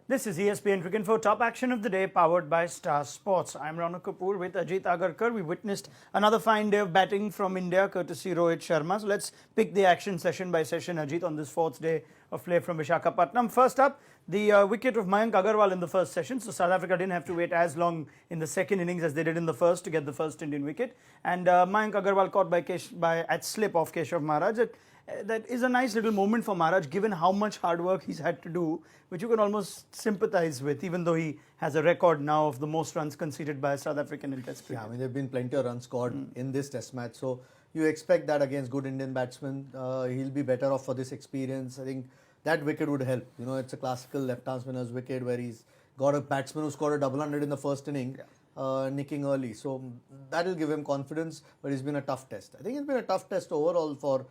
This is ESPN Cricket Info, top action of the day, powered by Star Sports. I'm Raunak Kapoor with Ajit Agarkar. We witnessed another fine day of batting from India, courtesy Rohit Sharma. So let's pick the action session by session, Ajit, on this fourth day of play from Visakhapatnam. First up, the wicket of Mayank Agarwal in the first session. So South Africa didn't have to wait as long in the second innings as they did in the first to get the first Indian wicket. And Mayank Agarwal caught at slip of Keshav Maharaj. That is a nice little moment for Maharaj, given how much hard work he's had to do, which you can almost sympathize with, even though he has a record now of the most runs conceded by a South African in Test cricket. Yeah, I mean, there have been plenty of runs scored in this Test match. So you expect that against good Indian batsmen. He'll be better off for this experience. I think that wicket would help. You know, it's a classical left-arm spinner's wicket where he's got a batsman who scored a double hundred in the first inning, nicking early. So that'll give him confidence, but it's been a tough test. I think it's been a tough test overall for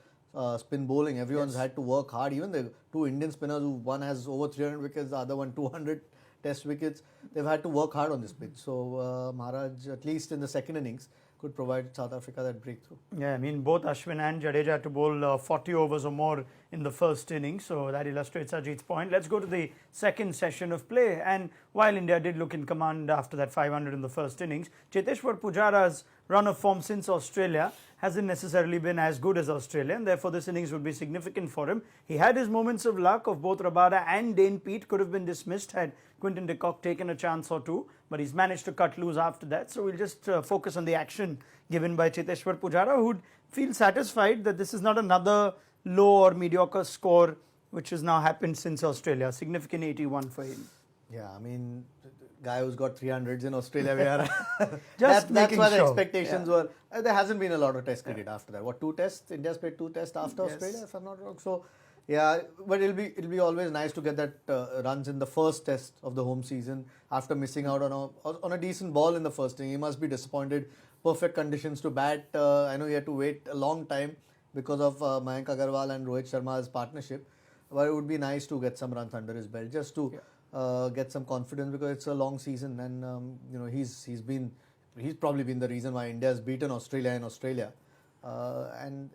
spin bowling. Everyone's had to work hard. Even the two Indian spinners, who one has over 300 wickets, the other one 200 Test wickets, they've had to work hard on this pitch. So Maharaj, at least in the second innings, could provide South Africa that breakthrough. Yeah, I mean, both Ashwin and Jadeja had to bowl 40 overs or more in the first innings, so that illustrates Ajit's point. Let's go to the second session of play. And while India did look in command after that 500 in the first innings, Cheteshwar Pujara's run of form since Australia hasn't necessarily been as good as Australia, and therefore this innings would be significant for him. He had his moments of luck of both Rabada and Dane Peat, could have been dismissed had Quinton de Kock taken a chance or two, but he's managed to cut loose after that. So we'll just focus on the action given by Cheteshwar Pujara, who'd feel satisfied that this is not another low or mediocre score which has now happened since Australia. Significant 81 for him. Yeah, I mean, guy who's got 300s in Australia, we are Just that's why the sure. expectations were. There hasn't been a lot of Test cricket after that. What, two tests? India's played two tests after Australia, if I'm not wrong. So yeah, but it'll be always nice to get that runs in the first test of the home season after missing out on a decent ball in the first inning. He must be disappointed. Perfect conditions to bat. I know he had to wait a long time because of Mayank Agarwal and Rohit Sharma's partnership. But it would be nice to get some runs under his belt just to get some confidence, because it's a long season, and you know, he's probably been the reason why India has beaten Australia in Australia, and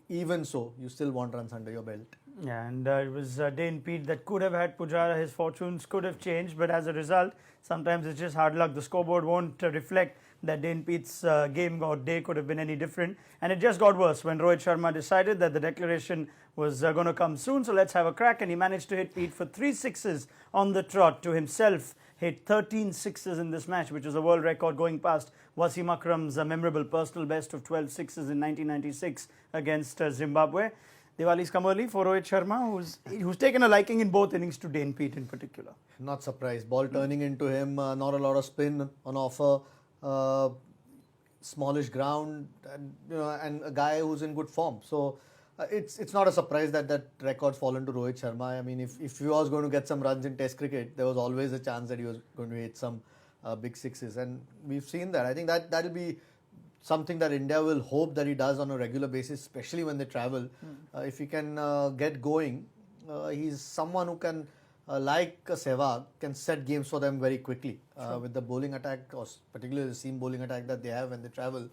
even so, you still want runs under your belt. Yeah, and it was Dane Peat that could have had Pujara. His fortunes could have changed, but as a result, sometimes it's just hard luck. The scoreboard won't reflect that Dane Peat's game or day could have been any different, and it just got worse when Rohit Sharma decided that the declaration was going to come soon. So let's have a crack, and he managed to hit Peat for 3 sixes on the trot to himself. Hit 13 sixes in this match, which is a world record, going past Wasim Akram's memorable personal best of 12 sixes in 1996 against Zimbabwe. Diwali's come early for Rohit Sharma, who's taken a liking in both innings to Dane Peat in particular. Not surprised. Ball turning into him, not a lot of spin on offer, smallish ground, and a guy who's in good form. So it's not a surprise that record's fallen to Rohit Sharma. I mean, if he was going to get some runs in Test cricket, there was always a chance that he was going to hit some big sixes, and we've seen that. I think that'll be something that India will hope that he does on a regular basis, especially when they travel. If he can get going, he's someone who can, like Sehwag, can set games for them very quickly. With the bowling attack, or particularly the seam bowling attack that they have when they travel,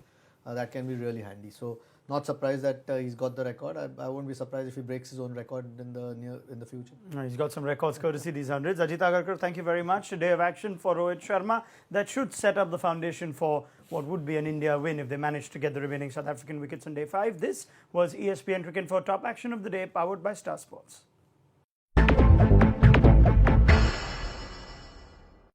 that can be really handy. So not surprised that he's got the record. I won't be surprised if he breaks his own record in the future. He's got some records courtesy these hundreds. Ajit Agarkar, thank you very much. A day of action for Rohit Sharma that should set up the foundation for what would be an India win if they manage to get the remaining South African wickets on day 5. This was ESPN Cricket for top action of the day, powered by Star Sports.